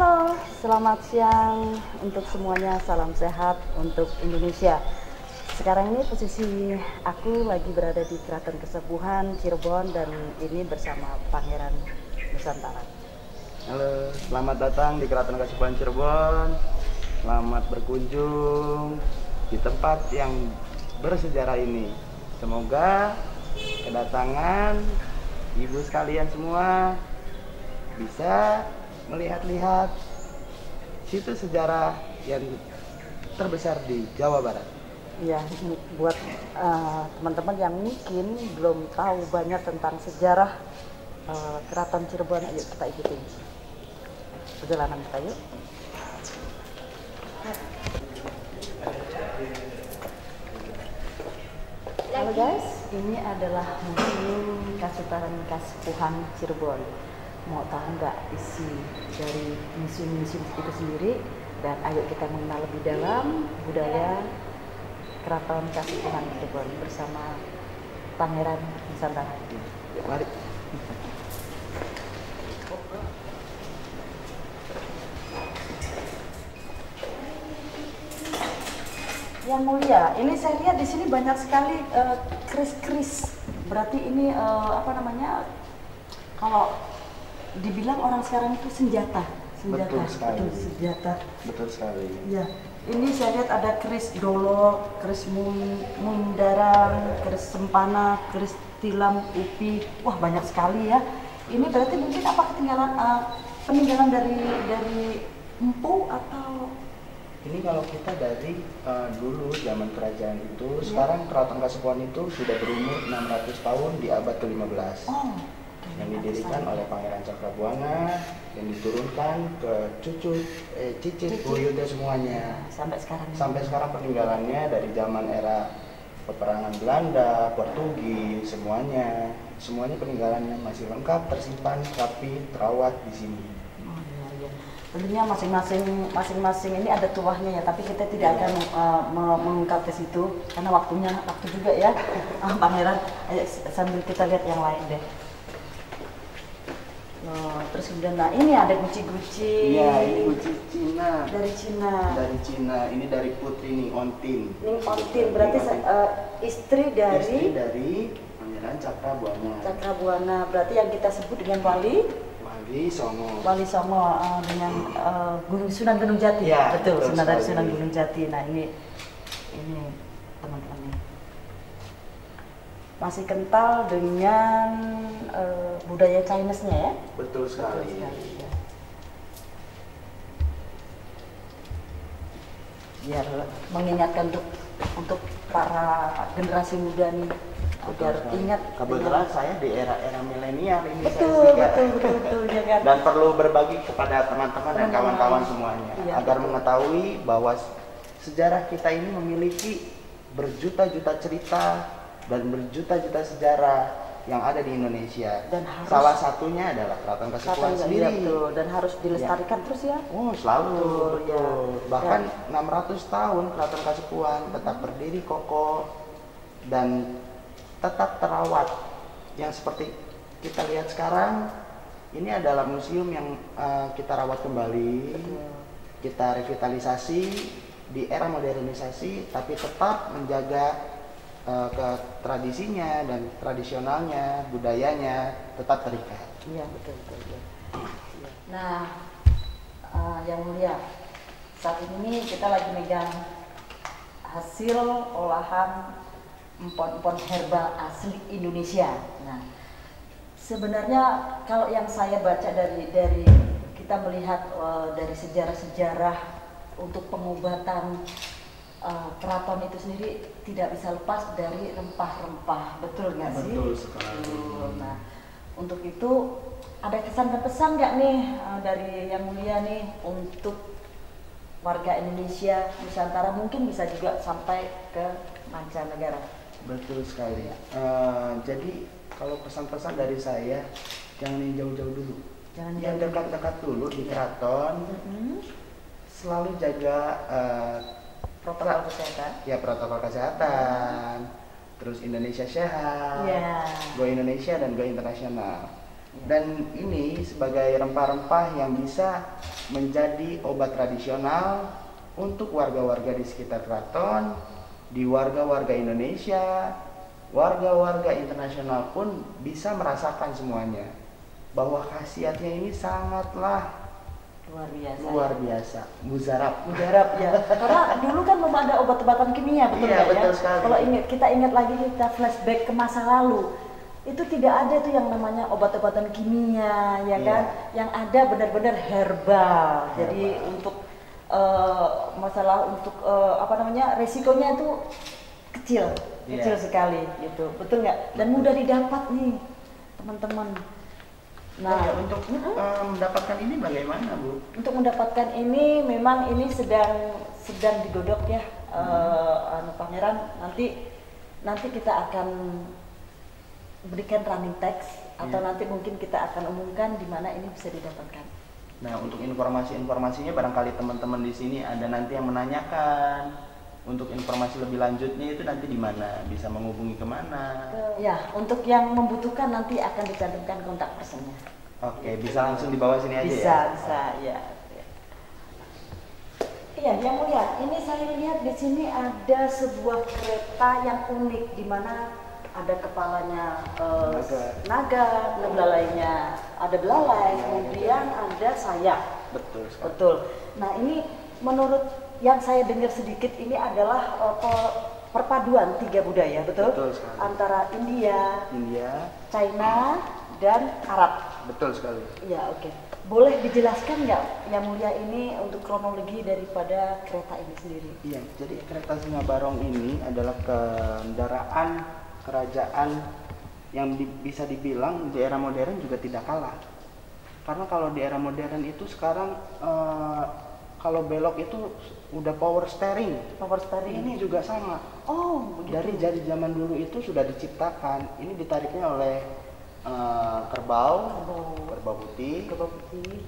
Halo, selamat siang untuk semuanya. Salam sehat untuk Indonesia. Sekarang ini posisi aku lagi berada di Keraton Kasepuhan Cirebon dan ini bersama Pangeran Nusantara. Halo, selamat datang di Keraton Kasepuhan Cirebon. Selamat berkunjung di tempat yang bersejarah ini. Semoga kedatangan ibu sekalian semua bisa melihat-lihat situs sejarah yang terbesar di Jawa Barat. Ya, buat teman-teman yang mungkin belum tahu banyak tentang sejarah Keraton Cirebon, ayo kita ikuti perjalanan kita yuk. Halo guys, ini adalah Museum Kasutaran Kasepuhan Cirebon. Mau tahu nggak isi dari museum-museum itu sendiri? Dan ayo kita mengenal lebih dalam budaya Keraton Kasepuhan Cirebon bersama Pangeran Nusantara. Yuk, mari. Yang mulia, ini saya lihat di sini banyak sekali keris-keris. Berarti ini apa namanya? Kalau dibilang orang sekarang itu senjata. Betul sekali. Betul, senjata. Betul sekali. Ya, ini saya lihat ada keris dolo, keris mundaran, keris sempana, keris tilam, upi. Wah, banyak sekali ya. Ini berarti mungkin apa peninggalan dari empu atau Ini kalau kita dari dulu zaman kerajaan itu, ya. Sekarang Keraton Kasepuhan itu sudah berumur 600 tahun di abad ke-15. Oh, Yang didirikan oleh Pangeran Cakrabuana, yang diturunkan ke cicit, buyutnya semuanya. sampai sekarang. Sampai sekarang peninggalannya dari zaman era peperangan Belanda, Portugis, semuanya peninggalannya masih lengkap, tersimpan, rapi, terawat di sini. Oh, iya, iya. Tentunya masing-masing ini ada tuahnya ya, tapi kita tidak akan mengungkap ke situ karena waktu juga ya. Pangeran, ayo sambil kita lihat yang lain deh. Oh, terus kemudian, nah ini ada guci-guci. Iya, ini guci Cina. Dari Cina. Dari Cina, ini dari Putri Ning Ontin. Ning Ontin berarti istri dari Pangeran Cakrabuana. Cakrabuana. Berarti yang kita sebut dengan Wali Songo. Wali Songo dengan Sunan Gunung Jati. Ya, betul, betul dari sekali. Sunan Gunung Jati. Nah ini teman-teman nih. Masih kental dengan budaya Chinese-nya ya. Betul sekali. Betul sekali ya. Biar mengingatkan untuk para generasi muda nih agar ingat. Kebetulan saya di era milenial ini. Betul, saya betul ya kan. Dan perlu berbagi kepada teman-teman dan kawan-kawan semuanya Iya, agar betul. mengetahui bahwa sejarah kita ini memiliki berjuta-juta cerita dan berjuta-juta sejarah yang ada di Indonesia. Dan harus- salah satunya adalah Keraton Kasepuhan Keraton, sendiri. iya, betul. Dan harus dilestarikan terus ya. Oh, selalu. Betul, ya. Bahkan 600 tahun Keraton Kasepuhan tetap berdiri kokoh dan tetap terawat. Yang seperti kita lihat sekarang, ini adalah museum yang kita rawat kembali, Betul. kita revitalisasi di era modernisasi, tapi tetap menjaga ke tradisinya dan tradisionalnya, budayanya tetap terikat. Iya, betul ya. Iya. Nah, yang mulia, saat ini kita lagi megang hasil olahan empon-empon herbal asli Indonesia. Nah, sebenarnya kalau yang saya baca dari kita melihat dari sejarah-sejarah untuk pengobatan keraton itu sendiri tidak bisa lepas dari rempah-rempah, betul nggak sih? Betul sekali. Betul. Nah, untuk itu ada kesan dan pesan nggak nih dari yang mulia nih untuk warga Indonesia Nusantara, mungkin bisa juga sampai ke mancanegara. Betul sekali. Jadi kalau pesan-pesan dari saya, jangan yang jauh-jauh dulu. Jangan yang jauh-jauh. dekat-dekat dulu di keraton. Selalu jaga Protokol kesehatan. ya protokol kesehatan. Terus Indonesia sehat. Iya. Go Indonesia dan go internasional. Dan ini sebagai rempah-rempah yang bisa menjadi obat tradisional untuk warga-warga di sekitar keraton, di warga-warga Indonesia, warga-warga internasional pun bisa merasakan semuanya. Bahwa khasiatnya ini sangatlah luar biasa. Mujarab ya. Karena dulu kan belum ada obat-obatan kimia, betul iya, nggak betul ya? sekali. Kalau kita ingat lagi, kita flashback ke masa lalu, itu tidak ada tuh yang namanya obat-obatan kimia, ya kan? Yang ada benar-benar herbal. Jadi untuk masalah untuk resikonya itu kecil sekali, gitu. Betul nggak? Dan mudah didapat nih, teman-teman. Nah, untuk mendapatkan ini bagaimana, Bu? Untuk mendapatkan ini memang ini sedang digodok ya, Pangeran. Nanti kita akan berikan running text atau nanti mungkin kita akan umumkan di mana ini bisa didapatkan. Nah, untuk informasinya barangkali teman-teman di sini ada nanti yang menanyakan untuk informasi lebih lanjutnya itu nanti di mana, bisa menghubungi kemana? Ya, untuk yang membutuhkan nanti akan dicantumkan kontak personnya. Oke, bisa langsung di bawah sini aja bisa, ya. Iya, Yang Mulia, ini saya lihat di sini ada sebuah kereta yang unik di mana ada kepalanya naga, belalainya ada belalai, kemudian ada sayap. Betul sekali. Betul. Nah, ini menurut yang saya dengar sedikit ini adalah perpaduan 3 budaya, betul? Betul sekali. Antara India, China, dan Arab. Betul sekali. Iya, oke. Boleh dijelaskan nggak Yang Mulia ini untuk kronologi daripada kereta ini sendiri? Iya, jadi kereta Singa Barong ini adalah kendaraan kerajaan yang bisa dibilang di era modern juga tidak kalah. Karena kalau di era modern itu sekarang kalau belok itu udah power steering. Ini juga sama. Oh, begitu. Dari zaman dulu itu sudah diciptakan. Ini ditariknya oleh kerbau putih.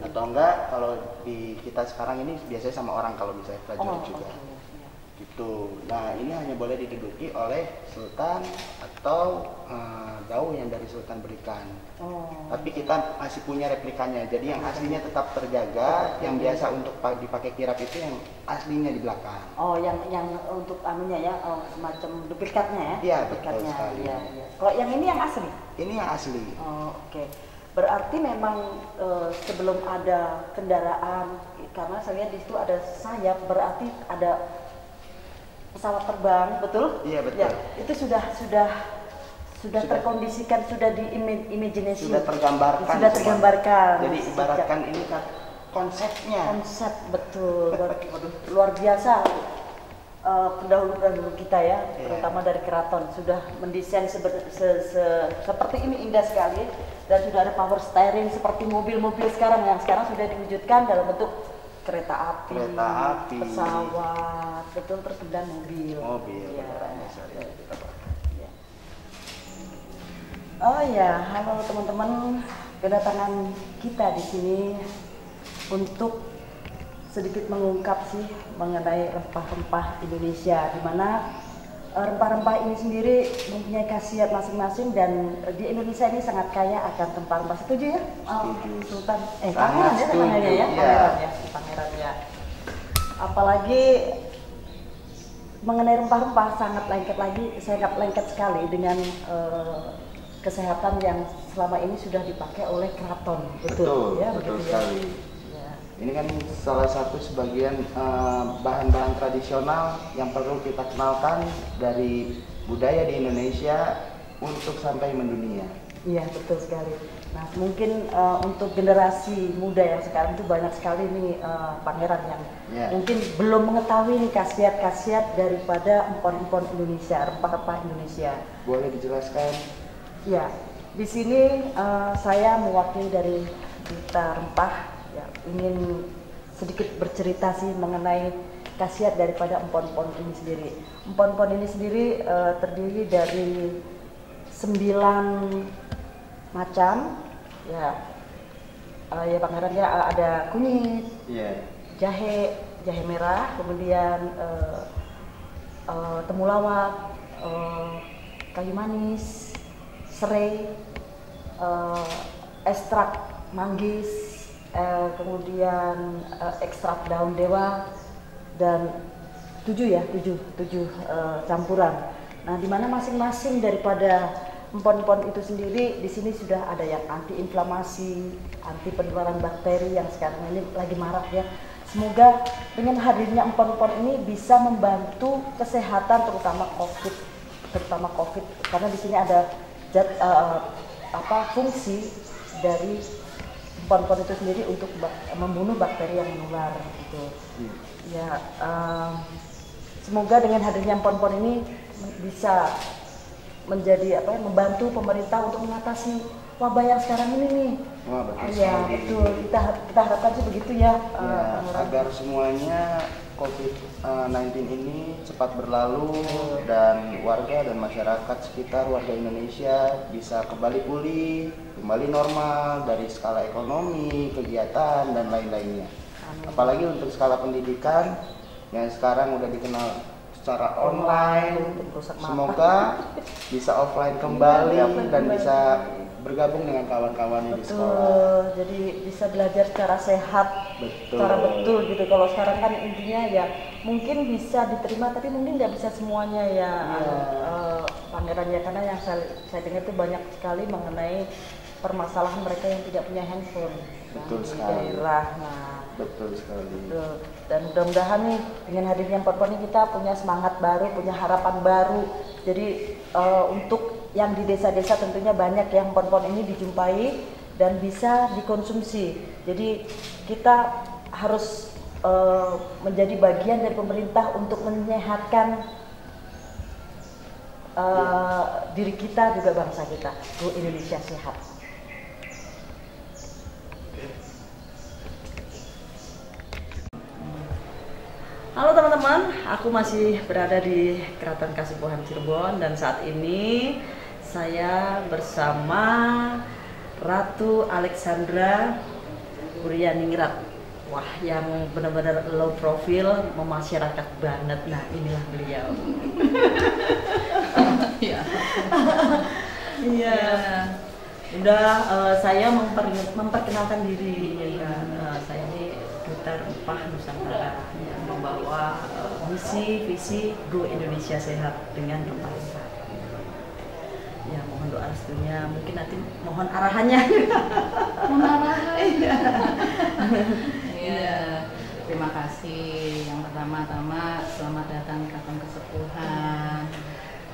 Atau enggak kalau di kita sekarang ini biasanya sama orang kalau misalnya prajurit juga. Okay. Gitu. Nah, ini hanya boleh diduduki oleh sultan atau gaul yang dari sultan berikan. Tapi kita masih punya replikanya. Jadi yang aslinya tetap terjaga. Yang biasa untuk dipakai kirap itu yang aslinya di belakang. Oh, yang untuk anunya ya, semacam duplikatnya ya? Iya, betul sekali. Iya. Kalau yang ini yang asli? Ini yang asli. Oh, oke. Berarti memang sebelum ada kendaraan, karena saya lihat di situ ada sayap, berarti ada pesawat terbang, betul? Iya, betul. Ya, itu sudah terkondisikan, sudah diimajinasi. Sudah tergambarkan. Jadi ibaratkan ini kan konsepnya. Konsep, betul. Luar biasa. Pendahulu kita ya, terutama dari keraton sudah mendesain seperti ini, indah sekali, dan sudah ada power steering seperti mobil-mobil sekarang yang sekarang sudah diwujudkan dalam bentuk kereta api, pesawat, betul, terus kemudian mobil. Ya. Oh ya, halo teman-teman, kedatangan kita di sini untuk sedikit mengungkap sih mengenai rempah-rempah Indonesia, di mana rempah-rempah ini sendiri mempunyai khasiat masing-masing, dan di Indonesia ini sangat kaya akan rempah-rempah. Setuju ya? Sultan, Pangeran ya namanya ya? Pangeran ya. Apalagi mengenai rempah-rempah sangat lengkap sekali dengan kesehatan yang selama ini sudah dipakai oleh keraton. Betul sekali. Ini kan salah satu sebagian bahan-bahan tradisional yang perlu kita kenalkan dari budaya di Indonesia untuk sampai mendunia. Iya, betul sekali. Nah, mungkin untuk generasi muda yang sekarang itu banyak sekali nih Pangeran yang mungkin belum mengetahui nih khasiat-khasiat daripada empon-empon Indonesia, rempah-rempah Indonesia. Boleh dijelaskan? Ya, di sini saya mewakili dari Duta Rempah. Ya, ingin sedikit bercerita sih mengenai khasiat daripada empon-empon ini sendiri. Empon-empon ini sendiri terdiri dari 9 macam, ya Pangeran ya, ada kunyit, jahe merah, kemudian temulawak, kayu manis, serai, ekstrak manggis, kemudian ekstrak daun dewa, dan 7 campuran. Nah, di mana masing-masing daripada empon-empon itu sendiri di sini sudah ada yang anti-inflamasi, anti penularan bakteri yang sekarang ini lagi marak ya. Semoga dengan hadirnya empon-empon ini bisa membantu kesehatan terutama COVID, karena di sini ada fungsi dari empon-empon itu sendiri untuk membunuh bakteri yang menular gitu. Ya, semoga dengan hadirnya empon-empon ini bisa menjadi membantu pemerintah untuk mengatasi wabah yang sekarang ini nih. Wah, betul. Iya, betul. Kita harapkan sih begitu ya. Agar semuanya COVID-19 ini cepat berlalu dan warga dan masyarakat sekitar warga Indonesia bisa kembali pulih, kembali normal dari skala ekonomi, kegiatan dan lain-lainnya. Apalagi untuk skala pendidikan yang sekarang udah dikenal secara online, semoga bisa offline kembali dan bisa bergabung dengan kawan-kawannya di sekolah. Jadi bisa belajar secara sehat, secara betul gitu. Kalau sekarang kan intinya ya mungkin bisa diterima, tapi mungkin nggak bisa semuanya ya, Pangeran ya, karena yang saya dengar itu banyak sekali mengenai permasalahan mereka yang tidak punya handphone. Betul di sekali. Daerah. Nah, betul sekali. Betul. Dan mudah-mudahan nih dengan hadirnya empon-empon ini kita punya semangat baru, punya harapan baru. Jadi untuk yang di desa-desa tentunya banyak yang empon-empon ini dijumpai dan bisa dikonsumsi. Jadi kita harus menjadi bagian dari pemerintah untuk menyehatkan diri kita juga bangsa kita. Go Indonesia Sehat. Halo teman-teman, aku masih berada di Keraton Kasipuhan Cirebon dan saat ini saya bersama Ratu Alexandra Wuryaningrat. Wah, yang benar-benar low profil, memasyarakat banget. Nah, inilah beliau. Iya. Iya. Udah saya memperkenalkan diri ya. Saya ini Duta Rempah Nusantara yang membawa misi visi Go Indonesia Sehat dengan rempah-rempah. Ya, mohon doa restunya, mungkin nanti mohon arahannya. Mohon arahan. Iya. Terima kasih. Yang pertama-tama selamat datang ke Keraton Kasepuhan.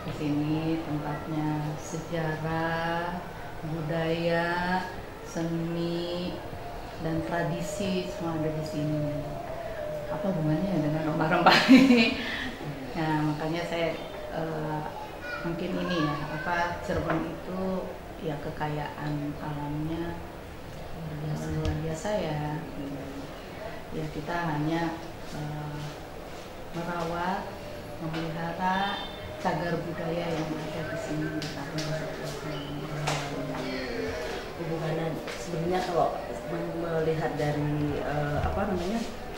Di sini tempatnya sejarah, budaya, seni, dan tradisi semua ada di sini. Apa hubungannya dengan rempah-rempah ini? Nah, makanya saya mungkin ini ya, Cirebon itu ya kekayaan alamnya luar biasa ya. Ya kita hanya merawat, memelihara cagar budaya yang ada di sini di Keraton Kasepuhan. Hubungannya sebenarnya kalau melihat dari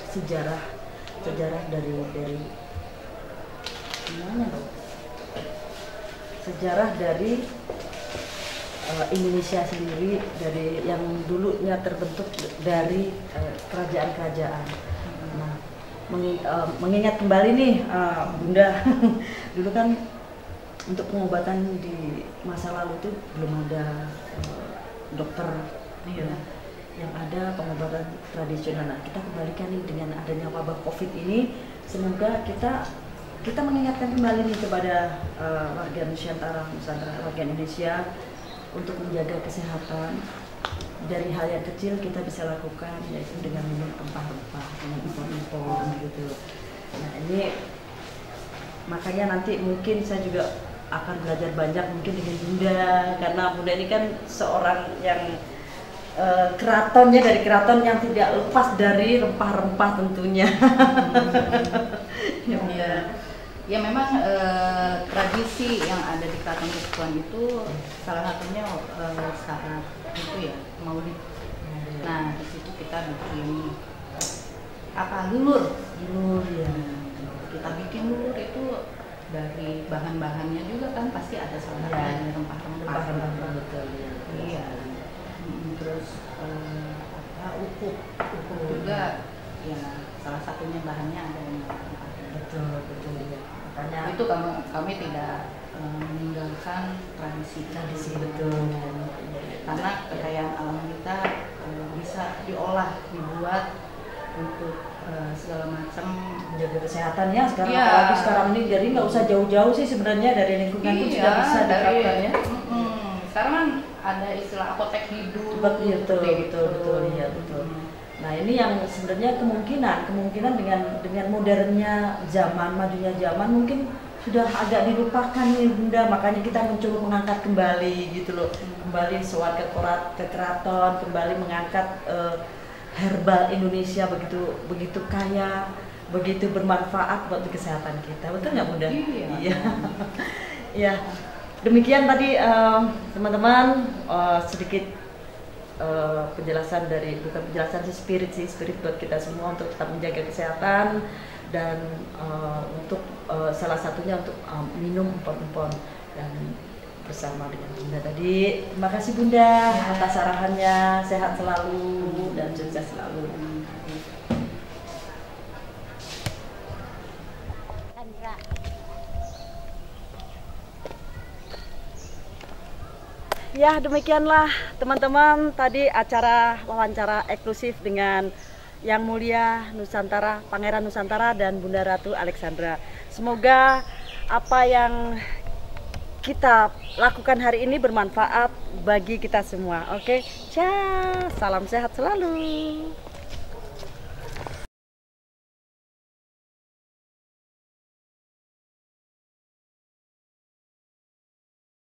sejarah dari gimana loh, sejarah dari Indonesia sendiri, dari yang dulunya terbentuk dari kerajaan-kerajaan. Nah, mengingat kembali nih Bunda, dulu kan untuk pengobatan di masa lalu itu belum ada dokter, ya. Yang ada pengobatan tradisional. Nah, kita kembalikan nih dengan adanya wabah COVID ini, semoga kita mengingatkan kembali nih kepada warga Nusantara, warga Indonesia untuk menjaga kesehatan. Dari hal yang kecil kita bisa lakukan, yaitu dengan minum rempah-rempah, dengan impor-impor gitu. Nah, ini makanya nanti mungkin saya juga akan belajar banyak mungkin dengan Bunda, karena Bunda ini kan seorang yang keratonnya dari keraton yang tidak lepas dari rempah-rempah tentunya. Ya memang tradisi yang ada di Keraton Kasepuhan itu salah satunya saat itu ya Maulid. Nah, di situ kita bikin lulur ya. Kita bikin lulur itu dari bahan-bahannya juga kan pasti ada salah satunya rempah-rempah. Betul ya. Iya. terus ukuk juga ya salah satunya bahannya ada yang Betul ya. Makanya itu kami tidak meninggalkan tradisi betul. karena kekayaan alam kita bisa diolah, dibuat untuk segala macam menjaga kesehatan ya sekarang, Iya. apalagi sekarang ini, jadi nggak usah jauh-jauh sih sebenarnya dari lingkungan pun sudah bisa diterapkan ya. Sekarang kan ada istilah apotek hidup. Betul ya betul. Nah ini yang sebenarnya kemungkinan dengan modernnya zaman, majunya zaman mungkin sudah agak dilupakan nih Bunda, makanya kita mencoba mengangkat kembali gitu loh, kembali soal ke keraton, kembali mengangkat herbal Indonesia begitu kaya, begitu bermanfaat buat kesehatan kita, betul nggak Bunda? Iya. Ya, demikian tadi teman-teman sedikit penjelasan bukan penjelasan spirit buat kita semua untuk tetap menjaga kesehatan dan untuk salah satunya untuk minum empon-empon dan bersama dengan Bunda tadi. Terima kasih Bunda atas arahannya, sehat selalu dan sukses selalu. Ya demikianlah teman-teman tadi acara wawancara eksklusif dengan Yang Mulia Nusantara, Pangeran Nusantara dan Bunda Ratu Alexandra. Semoga apa yang kita lakukan hari ini bermanfaat bagi kita semua. Oke, ciao, salam sehat selalu.